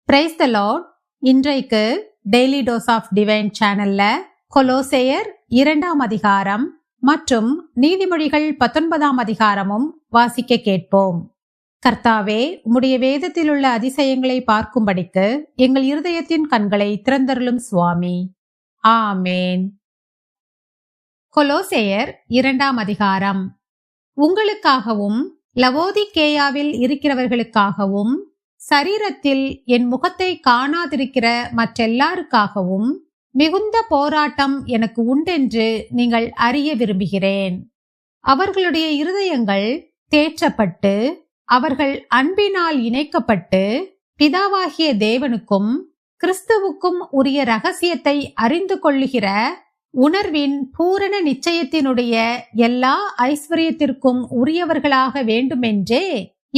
Praise the Lord. இன்றைக்கு daily dose of divine சேனல்ல கொலோசேயர் 2ஆம் அதிகாரம் மற்றும் நீதிமொழிகள் 19ஆம் அதிகாரமும் வாசிக்க கேட்போம். கர்த்தாவே, உம்முடைய வேதத்தில் உள்ள அதிசயங்களை பார்க்கும்படிக்கு எங்கள் இருதயத்தின் கண்களை திறந்தருளும் சுவாமி. ஆமேன். கொலோசேயர் 2ஆம் அதிகாரம். உங்களுக்காகவும் லவோதிக்கேயாவில் இருக்கிறவர்களுக்காகவும் சரீரத்தில் என் முகத்தை காணாதிருக்கிற மற்றெல்லாருக்காகவும் மிகுந்த போராட்டம் எனக்கு உண்டென்று நீங்கள் அறிய விரும்புகிறேன். அவர்களுடைய இருதயங்கள் தேற்றப்பட்டு அவர்கள் அன்பினால் இணைக்கப்பட்டு பிதாவாகிய தேவனுக்கும் கிறிஸ்துவுக்கும் உரிய ரகசியத்தை அறிந்து கொள்ளுகிற உணர்வின் பூரண நிச்சயத்தினுடைய எல்லா ஐஸ்வர்யத்திற்கும் உரியவர்களாக வேண்டுமென்றே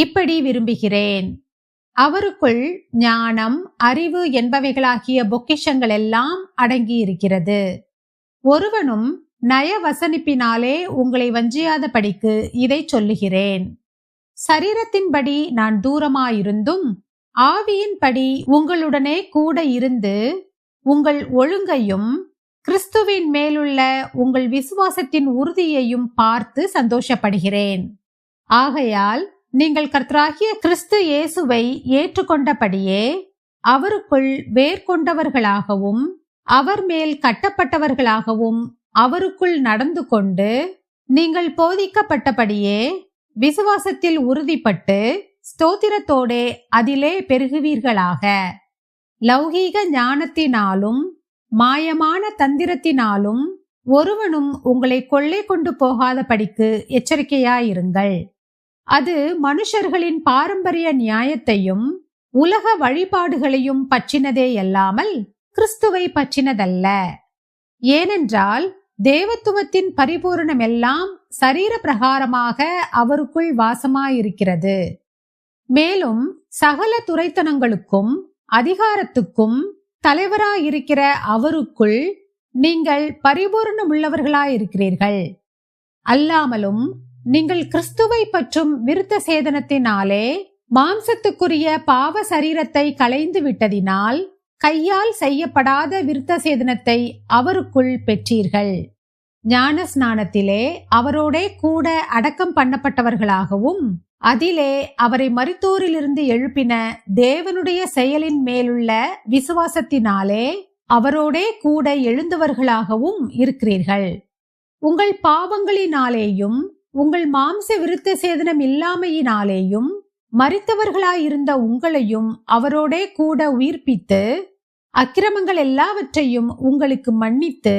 இப்படி விரும்புகிறேன். அவருக்குள் ஞானம், அறிவு என்பவைகளாகிய பொக்கிஷங்கள் எல்லாம் அடங்கியிருக்கிறது. ஒருவனும் நயவசனிப்பினாலே உங்களை வஞ்சியாதபடிக்கு இதை சொல்லுகிறேன். சரீரத்தின்படி நான் தூரமாயிருந்தும் ஆவியின்படி உங்களுடனே கூட இருந்து உங்கள் ஒழுங்கையும் கிறிஸ்துவின் மேலுள்ள உங்கள் விசுவாசத்தின் உறுதியையும் பார்த்து சந்தோஷப்படுகிறேன். ஆகையால் நீங்கள் கர்த்தராகிய கிறிஸ்து இயேசுவை ஏற்றுக்கொண்டபடியே அவருக்குள் வேர்கொண்டவர்களாகவும் அவர் மேல் கட்டப்பட்டவர்களாகவும் அவருக்குள் நடந்து கொண்டு நீங்கள் போதிக்கப்பட்டபடியே விசுவாசத்தில் உறுதிப்பட்டு ஸ்தோத்திரத்தோடே அதிலே பெருகுவீர்களாக. லௌகீக ஞானத்தினாலும் மாயமான தந்திரத்தினாலும் ஒருவனும் உங்களை கொள்ளை கொண்டு போகாதபடிக்கு எச்சரிக்கையாயிருங்கள். அது மனுஷர்களின் பாரம்பரிய நியாயத்தையும் உலக வழிபாடுகளையும் பற்றினதேயல்லாமல் கிறிஸ்துவை பற்றினதல்ல. ஏனென்றால் தேவத்துவத்தின் பரிபூரணமெல்லாம் சரீர பிரகாரமாக அவருக்குள் வாசமாயிருக்கிறது. மேலும் சகல துரைத்தனங்களுக்கும் அதிகாரத்துக்கும் தலைவராயிருக்கிற அவருக்குள் நீங்கள் பரிபூரணமுள்ளவர்களாயிருக்கிறீர்கள். அல்லாமலும் நீங்கள் கிறிஸ்துவை பற்றும் விருத்த சேதனத்தினாலே மாம்சத்துக்குரிய பாவ சரீரத்தை களைந்து விட்டதினால் கையால் செய்யப்படாத விருத்த சேதனத்தை அவருக்குள் பெற்றீர்கள். ஞான ஸ்நானத்திலே அவரோடே கூட அடக்கம் பண்ணப்பட்டவர்களாகவும் அதிலே அவரை மரித்தோரிலிருந்து எழுப்பின தேவனுடைய செயலின் மேலுள்ள விசுவாசத்தினாலே அவரோடே கூட எழுந்தவர்களாகவும் இருக்கிறீர்கள். உங்கள் பாவங்களினாலேயும் உங்கள் மாம்ச விருத்த சேதனம் இல்லாமையினாலேயும் மரித்தவர்களாயிருந்த உங்களையும் அவரோடே கூட உயிர்ப்பித்து அக்கிரமங்கள் எல்லாவற்றையும் உங்களுக்கு மன்னித்து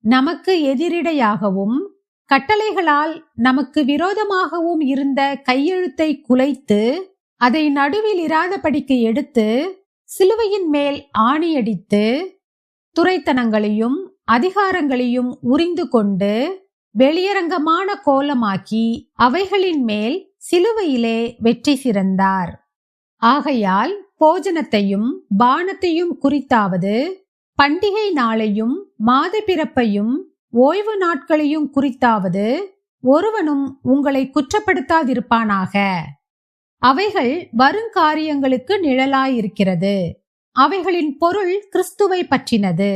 நமக்கு எதிரிடையாகவும் கட்டளைகளால் நமக்கு விரோதமாகவும் இருந்த கையெழுத்தை குலைத்து அதை நடுவில் இராதபடிக்கு எடுத்து சிலுவையின் மேல் ஆணியடித்து துரைத்தனங்களையும் அதிகாரங்களையும் உரிந்து கொண்டு வெளியரங்கமான கோலமாக்கி அவைகளின் மேல் சிலுவையிலே வெற்றி சிறந்தார். ஆகையால் போஜனத்தையும் பானத்தையும் குறித்தாவது பண்டிகை நாளையும் மாத பிறப்பையும் ஓய்வு நாட்களையும் குறித்தாவது ஒருவனும் உங்களை குற்றப்படுத்தாதிருப்பானாக. அவைகள் வருங்காரியங்களுக்கு நிழலாயிருக்கிறது. அவைகளின் பொருள் கிறிஸ்துவை பற்றினது.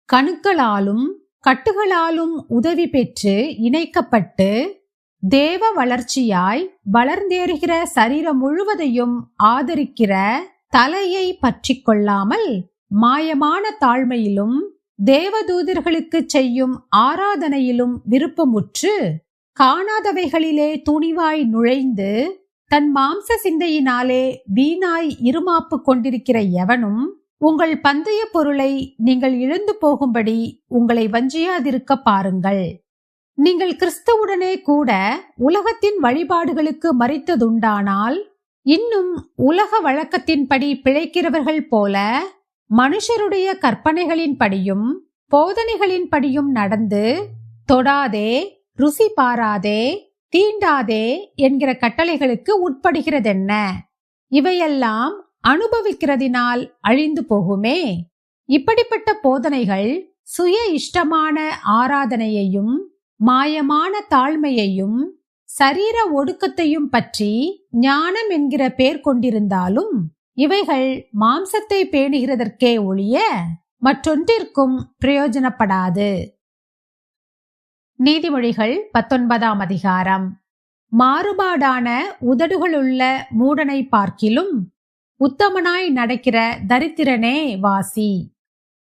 கணுக்களாலும் கட்டுகளாலும் உதவி பெற்று இணைக்கப்பட்டு தேவ வளர்ச்சியாய் வளர்ந்தேறுகிற சரீரம் முழுவதையும் ஆதரிக்கிற தலையை பற்றி கொள்ளாமல் மாயமான தாழ்மையிலும் தேவதூதர்களுக்கு செய்யும் ஆராதனையிலும் விருப்பமுற்று காணாதவைகளிலே துணிவாய் நுழைந்து தன் மாம்ச சிந்தையினாலே வீணாய் இருமாப்பு கொண்டிருக்கிற எவனும் உங்கள் பந்தய பொருளை நீங்கள் இழந்து போகும்படி உங்களை வஞ்சியாதிருக்க பாருங்கள். நீங்கள் கிறிஸ்துவுடனே கூட உலகத்தின் வழிபாடுகளுக்கு மரித்ததுண்டானால் இன்னும் உலக வழக்கத்தின்படி பிழைக்கிறவர்கள் போல மனுஷருடைய கற்பனைகளின்படியும் போதனைகளின்படியும் நடந்து தொடாதே, ருசி பாராதே, தீண்டாதே என்கிற கட்டளைகளுக்கு உட்படுகிறதென்ன? இவையெல்லாம் அனுபவிக்கிறதினால் அழிந்து போகுமே. இப்படிப்பட்ட போதனைகள் சுய இஷ்டமான ஆராதனையையும் மாயமான தாழ்மையையும் சரீர ஒடுக்கத்தையும் பற்றி ஞானம் என்கிற பேர் கொண்டிருந்தாலும் இவைகள் மாம்சத்தை பேணுகிறதற்கே ஒழிய மற்றொன்றிற்கும் பிரயோஜனப்படாது. நீதிமொழிகள் 19ஆம் அதிகாரம். மாறுபாடான உதடுகளுள்ள மூடனை பார்க்கிலும் உத்தமனாய் நடக்கிற தரித்திரனே வாசி.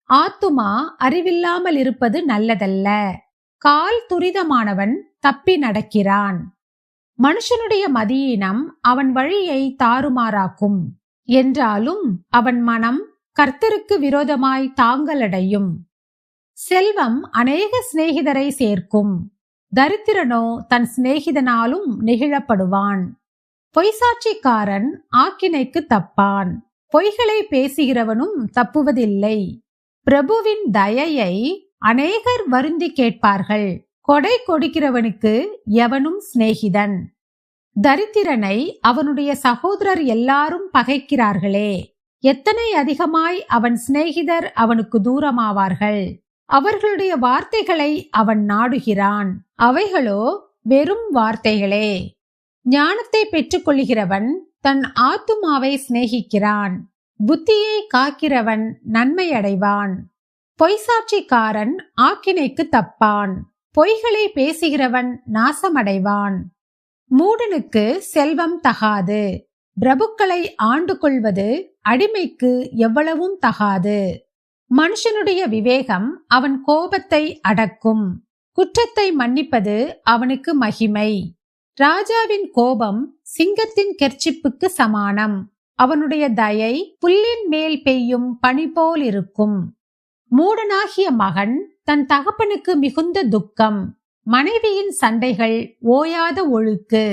ஆத்துமா அறிவில்லாமல் இருப்பது நல்லதல்ல. கால் துரிதமானவன் தப்பி நடக்கிறான். மனுஷனுடைய மதியீனம் அவன் வழியை தாறுமாறாக்கும். என்றாலும் அவன் மனம் கர்த்தருக்கு விரோதமாய் தாங்கலடையும். செல்வம் அநேக சிநேகிதரை சேர்க்கும். தரித்திரனோ தன் சிநேகிதனாலும் நெகிழப்படுவான். பொய்சாட்சிக்காரன் ஆக்கினைக்கு தப்பான். பொய்களை பேசுகிறவனும் தப்புவதில்லை. பிரபுவின் தயையை அநேகர் வருந்தி கேட்பார்கள். கொடை கொடுக்கிறவனுக்கு எவனும் சிநேகிதன். தரித்திரனை அவனுடைய சகோதரர் எல்லாரும் பகைக்கிறார்களே. எத்தனை அதிகமாய் அவன் சிநேகிதர் அவனுக்கு தூரமாவார்கள். அவர்களுடைய வார்த்தைகளை அவன் நாடுகிறான். அவைகளோ வெறும் வார்த்தைகளே. ஞானத்தை பெற்றுக்கொள்கிறவன் தன் ஆத்துமாவை சிநேகிக்கிறான். புத்தியை காக்கிறவன் நன்மை அடைவான். பொய்சாட்சிக்காரன் ஆக்கினைக்கு தப்பான். பொய்களை பேசுகிறவன் நாசமடைவான். மூடனுக்கு செல்வம் தகாது. பிரபுக்களை ஆண்டு கொள்வது அடிமைக்கு எவ்வளவும் தகாது. மனுஷனுடைய விவேகம் அவன் கோபத்தை அடக்கும். குற்றத்தை மன்னிப்பது அவனுக்கு மகிமை. ராஜாவின் கோபம் சிங்கத்தின் கெர்ச்சிப்புக்கு சமானம். அவனுடைய தயை புல்லின் மேல் பெய்யும் பனி போல் இருக்கும். மூடனாகிய மகன் தன் தகப்பனுக்கு மிகுந்த துக்கம். மனைவியின் சண்டைகள் ஓயாத ஒழுக்கு.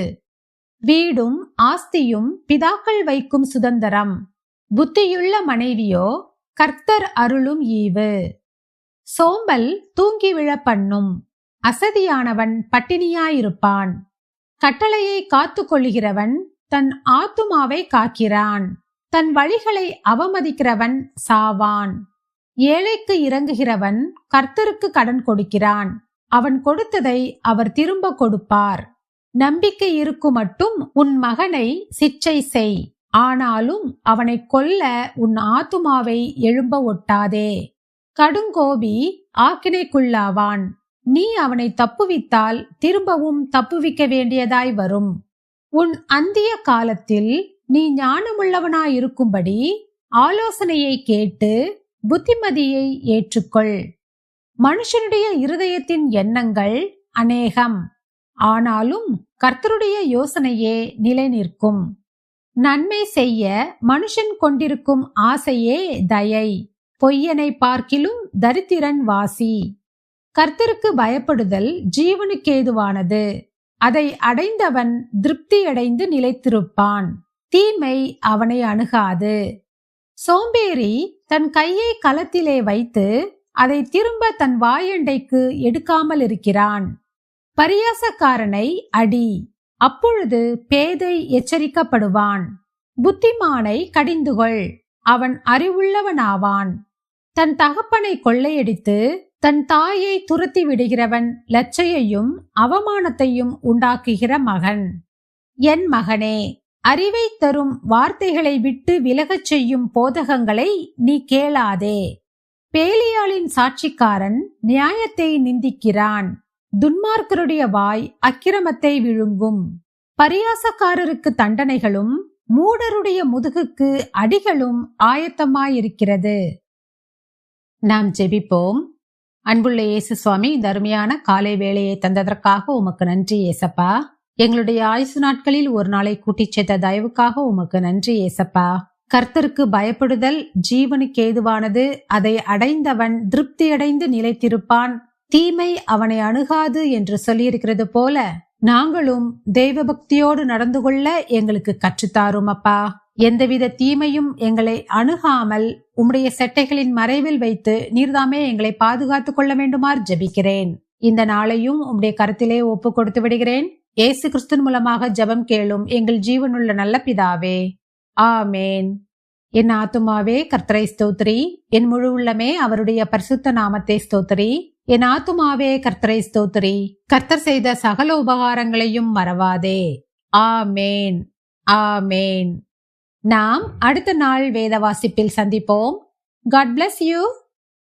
வீடும் ஆஸ்தியும் பிதாக்கள் வைக்கும் சுதந்திரம். புத்தியுள்ள மனைவியோ கர்த்தர் அருளும் ஈவு. சோம்பல் தூங்கி விழ பண்ணும். அசதியானவன் பட்டினியாயிருப்பான். கட்டளையை காத்து கொள்ளுகிறவன் தன் ஆத்துமாவை காக்கிறான். தன் வழிகளை அவமதிக்கிறவன் சாவான். ஏழைக்கு இறங்குகிறவன் கர்த்தருக்கு கடன் கொடுக்கிறான். அவன் கொடுத்ததை அவர் திரும்ப கொடுப்பார். நம்பிக்கை இருக்கும் மட்டும் உன் மகனை சிட்சை செய். ஆனாலும் அவனை கொல்ல உன் ஆத்துமாவை எழும்ப ஒட்டாதே. கடுங்கோபி ஆக்கினைக்குள்ளாவான். நீ அவனை தப்புவித்தால் திரும்பவும் தப்புவிக்க வேண்டியதாய் வரும். உன் அந்திய காலத்தில் நீ ஞானமுள்ளவனாயிருக்கும்படி ஆலோசனையை கேட்டு புத்திமதியை ஏற்றுக்கொள். மனுஷனுடைய இருதயத்தின் எண்ணங்கள் அநேகம். ஆனாலும் கர்த்தருடைய யோசனையே நிலை நிற்கும். நன்மை செய்ய மனுஷன் கொண்டிருக்கும் ஆசையே தயை. பொய்யனை பார்க்கிலும் தரித்திரன் வாசி. கர்த்தருக்கு பயப்படுதல் ஜீவனுக்கேதுவானது. அதை அடைந்தவன் திருப்தியடைந்து நிலைத்திருப்பான். தீமை அவனை அணுகாது. சோம்பேறி தன் கையை கலத்திலே வைத்து அதை திரும்ப தன் வாயண்டைக்கு எடுக்காமல் இருக்கிறான். பரியாசக்காரனை அடி. அப்பொழுது பேதை எச்சரிக்கப்படுவான். புத்திமானை கடிந்துகொள். அவன் அறிவுள்ளவனாவான். தன் தகப்பனை கொள்ளையடித்து தன் தாயை துரத்தி விடுகிறவன் லட்சையையும் அவமானத்தையும் உண்டாக்குகிற மகன். என் மகனே, அறிவை தரும் வார்த்தைகளை விட்டு விலகச் செய்யும் போதகங்களை நீ கேளாதே. பேலியாளின் சாட்சிக்காரன் நியாயத்தை நிந்திக்கிறான். துன்மார்க்கருடைய வாய் அக்கிரமத்தை விழுங்கும். பரியாசக்காரருக்கு தண்டனைகளும் மூடருடைய முதுகுக்கு அடிகளும் ஆயத்தமாயிருக்கிறது. நாம் ஜெபிப்போம். அன்புள்ள இயேசு சுவாமி, இந்த அருமையான காலை வேளையை தந்ததற்காக உமக்கு நன்றி ஏசப்பா. எங்களுடைய ஆயுசு நாட்களில் ஒரு நாளை கூட்டிச் சேர்த்த தயவுக்காக உமக்கு நன்றி ஏசப்பா. கர்த்தருக்கு பயப்படுதல் ஜீவனுக்கு ஏதுவானது. அதை அடைந்தவன் திருப்தியடைந்து நிலைத்திருப்பான். தீமை அவனை அணுகாது என்று சொல்லியிருக்கிறது போல நாங்களும் தெய்வ பக்தியோடு நடந்து கொள்ள எங்களுக்கு கற்றுத்தாரும் அப்பா. எந்தவித தீமையும் எங்களை அணுகாமல் உம்முடைய செட்டைகளின் மறைவில் வைத்து நீர்தாமே எங்களை பாதுகாத்துக் கொள்ள வேண்டுமாறு ஜெபிக்கிறேன். இந்த நாளையும் உம்முடைய கருத்திலே ஒப்பு கொடுத்து விடுகிறேன். இயேசு கிறிஸ்து மூலமாக ஜெபம் கேளும் எங்கள் ஜீவனுள்ள நல்ல பிதாவே, ஆமேன். என் ஆத்துமாவே கர்த்தரை ஸ்தோத்திரி. என் முழு உள்ளமே அவருடைய பரிசுத்த நாமத்தை ஸ்தோத்திரி. என் ஆத்துமாவே கர்த்தரை ஸ்தோத்திரி. கர்த்தர் செய்த சகல உபகாரங்களையும் மறவாதே. ஆமேன், ஆமேன். நாம் அடுத்த நாள் வேத வாசிப்பில் சந்திப்போம். God bless you.